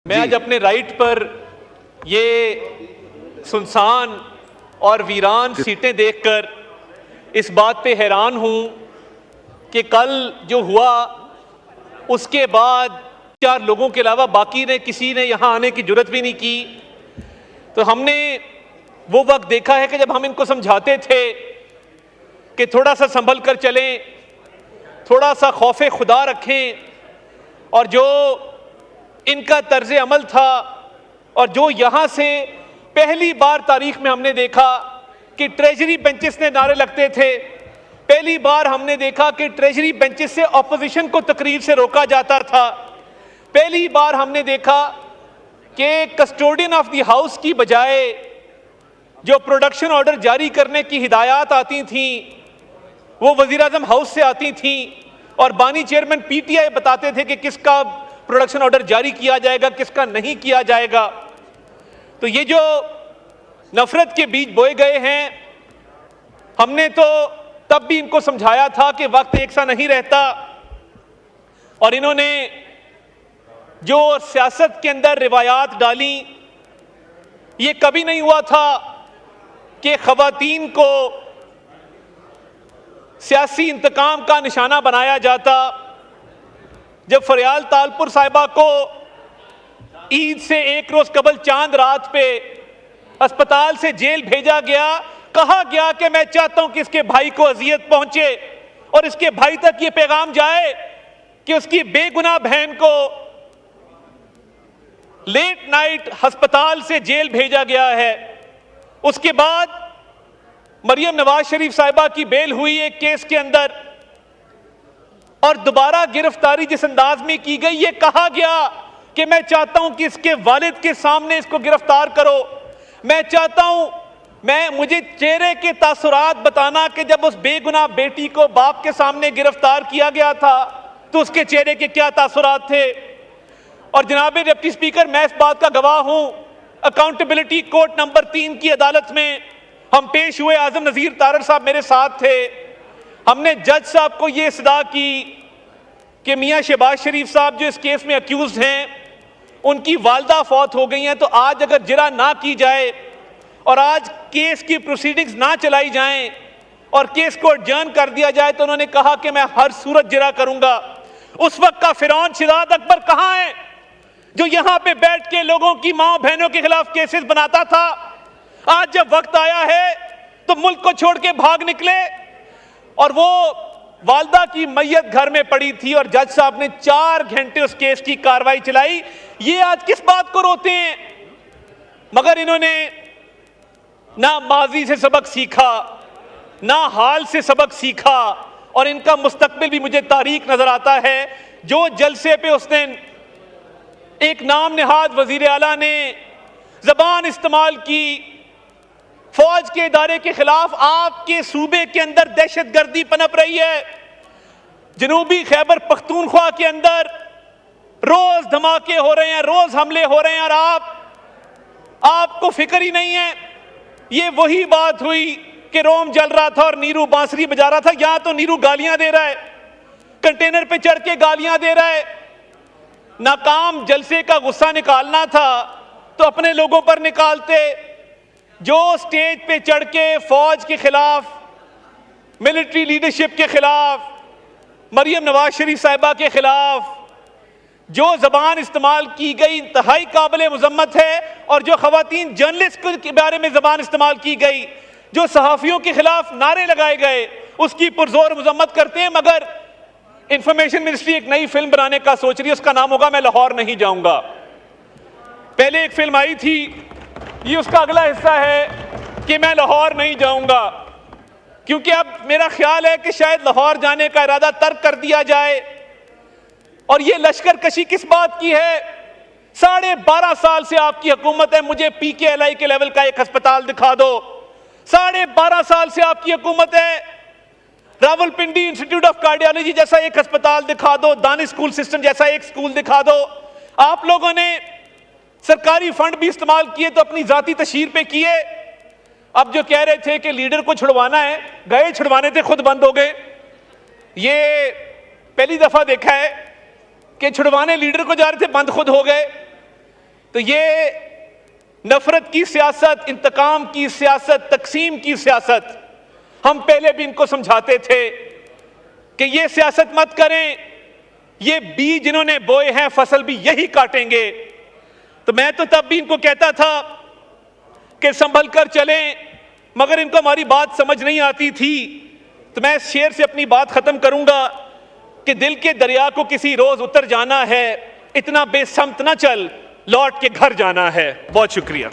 मैं आज अपने राइट पर ये सुनसान और वीरान सीटें देखकर इस बात पे हैरान हूं कि कल जो हुआ उसके बाद 4 लोगों के अलावा बाकी ने किसी ने यहां आने की जुर्रत भी नहीं की। तो हमने वो वक्त देखा है कि जब हम इनको समझाते थे कि थोड़ा सा संभल कर चलें, थोड़ा सा खौफे खुदा रखें, और जो इनका तर्ज अमल था और जो यहां से पहली बार तारीख में हमने देखा कि ट्रेजरी बेंचेस ने नारे लगते थे, पहली बार हमने देखा कि ट्रेजरी बेंचेस से ऑपोजिशन को तकरीर से रोका जाता था, पहली बार हमने देखा कि कस्टोडियन ऑफ द हाउस की बजाय जो प्रोडक्शन ऑर्डर जारी करने की हिदायत आती थी वो वजीर आजम हाउस से आती थी और बानी चेयरमैन पीटीआई बताते थे कि किसका प्रोडक्शन ऑर्डर जारी किया जाएगा, किसका नहीं किया जाएगा। तो ये जो नफरत के बीज बोए गए हैं, हमने तो तब भी इनको समझाया था कि वक्त एक सा नहीं रहता, और इन्होंने जो सियासत के अंदर रिवायात डाली, ये कभी नहीं हुआ था कि खवातीन को सियासी इंतकाम का निशाना बनाया जाता। जब फरियाल तालपुर साहिबा को ईद से एक रोज कबल चांद रात पे अस्पताल से जेल भेजा गया, कहा गया कि मैं चाहता हूं कि इसके भाई को अजियत पहुंचे और इसके भाई तक ये पैगाम जाए कि उसकी बेगुनाह बहन को लेट नाइट अस्पताल से जेल भेजा गया है। उसके बाद मरियम नवाज शरीफ साहिबा की बेल हुई एक केस के अंदर, और दोबारा गिरफ्तारी जिस अंदाज में की गई, ये कहा गया कि मैं चाहता हूं कि इसके वालिद के सामने इसको गिरफ्तार करो, मैं चाहता हूं, मुझे चेहरे के तासुरात बताना कि जब उस बेगुनाह बेटी को बाप के सामने गिरफ्तार किया गया था तो उसके चेहरे के क्या तासुरात थे। और जनाब डिप्टी स्पीकर, मैं इस बात का गवाह हूं, अकाउंटेबिलिटी कोर्ट नंबर 3 की अदालत में हम पेश हुए, आजम नजीर तारड़ साहब मेरे साथ थे। हमने जज साहब को यह सदा की कि मियां शहबाज शरीफ साहब जो इस केस में अक्यूज हैं, उनकी वालदा फौत हो गई हैं, तो आज अगर जिरा ना की जाए और आज केस की प्रोसीडिंग्स ना चलाई जाएं और केस को एडजर्न कर दिया जाए, तो उन्होंने कहा कि मैं हर सूरत जिरा करूंगा। उस वक्त का फिरौन शिदात अकबर कहां है जो यहां पे बैठ के लोगों की मां बहनों के खिलाफ केसेस बनाता था? आज जब वक्त आया है तो मुल्क को छोड़ के भाग निकले, और वो वालदा की मैयत घर में पड़ी थी और जज साहब ने 4 घंटे उस केस की कार्रवाई चलाई। ये आज किस बात को रोते हैं? मगर इन्होंने ना माजी से सबक सीखा, ना हाल से सबक सीखा, और इनका मुस्तकबिल भी मुझे तारीख नजर आता है। जो जलसे पे उस दिन एक नाम निहाद वजीर आला ने जबान इस्तेमाल की, फौज के इदारे के खिलाफ आपके सूबे के अंदर दहशतगर्दी पनप रही है, जनूबी खैबर पख्तूनख्वा के अंदर रोज धमाके हो रहे हैं, रोज हमले हो रहे हैं, और आपको फिक्र ही नहीं है। ये वही बात हुई कि रोम जल रहा था और नीरू बांसुरी बजा रहा था, यहां तो नीरू गालियां दे रहा है, कंटेनर पे चढ़ के गालियां दे रहा है। नाकाम जलसे का गुस्सा निकालना था तो अपने लोगों पर निकालते। जो स्टेज पे चढ़ के फौज के खिलाफ, मिलिट्री लीडरशिप के खिलाफ, मरियम नवाज शरीफ साहिबा के खिलाफ जो जबान इस्तेमाल की गई इंतहाई काबिल मुजम्मत है, और जो खवातीन जर्नलिस्ट के बारे में जबान इस्तेमाल की गई, जो सहाफियों के खिलाफ नारे लगाए गए, उसकी पुरजोर मुजम्मत करते हैं। मगर इंफॉर्मेशन मिनिस्ट्री एक नई फिल्म बनाने का सोच रही है, उसका नाम होगा मैं लाहौर नहीं जाऊंगा। पहले एक फिल्म आई थी, ये उसका अगला हिस्सा है कि मैं लाहौर नहीं जाऊंगा, क्योंकि अब मेरा ख्याल है कि शायद लाहौर जाने का इरादा तर्क कर दिया जाए। और ये लश्कर कशी किस बात की है? 12.5 साल से आपकी हुकूमत है, मुझे PKLI के लेवल का एक अस्पताल दिखा दो। 12.5 साल से आपकी हुकूमत है, रावलपिंडी इंस्टीट्यूट ऑफ कार्डियोलॉजी जैसा एक अस्पताल दिखा दो, दानिश स्कूल सिस्टम जैसा एक स्कूल दिखा दो। आप लोगों ने सरकारी फंड भी इस्तेमाल किए तो अपनी जाती तशहीर पे किए। अब जो कह रहे थे कि लीडर को छुड़वाना है, गए छुड़वाने थे, खुद बंद हो गए। ये पहली दफा देखा है कि छुड़वाने लीडर को जा रहे थे, बंद खुद हो गए। तो ये नफरत की सियासत, इंतकाम की सियासत, तकसीम की सियासत, हम पहले भी इनको समझाते थे कि ये सियासत मत करें, ये बीज जिन्होंने बोए हैं फसल भी यही काटेंगे। तो मैं तो तब भी इनको कहता था कि संभल कर चलें, मगर इनको हमारी बात समझ नहीं आती थी। तो मैं इस शेर से अपनी बात खत्म करूंगा कि दिल के दरिया को किसी रोज उतर जाना है, इतना बेसमत ना चल, लौट के घर जाना है। बहुत शुक्रिया।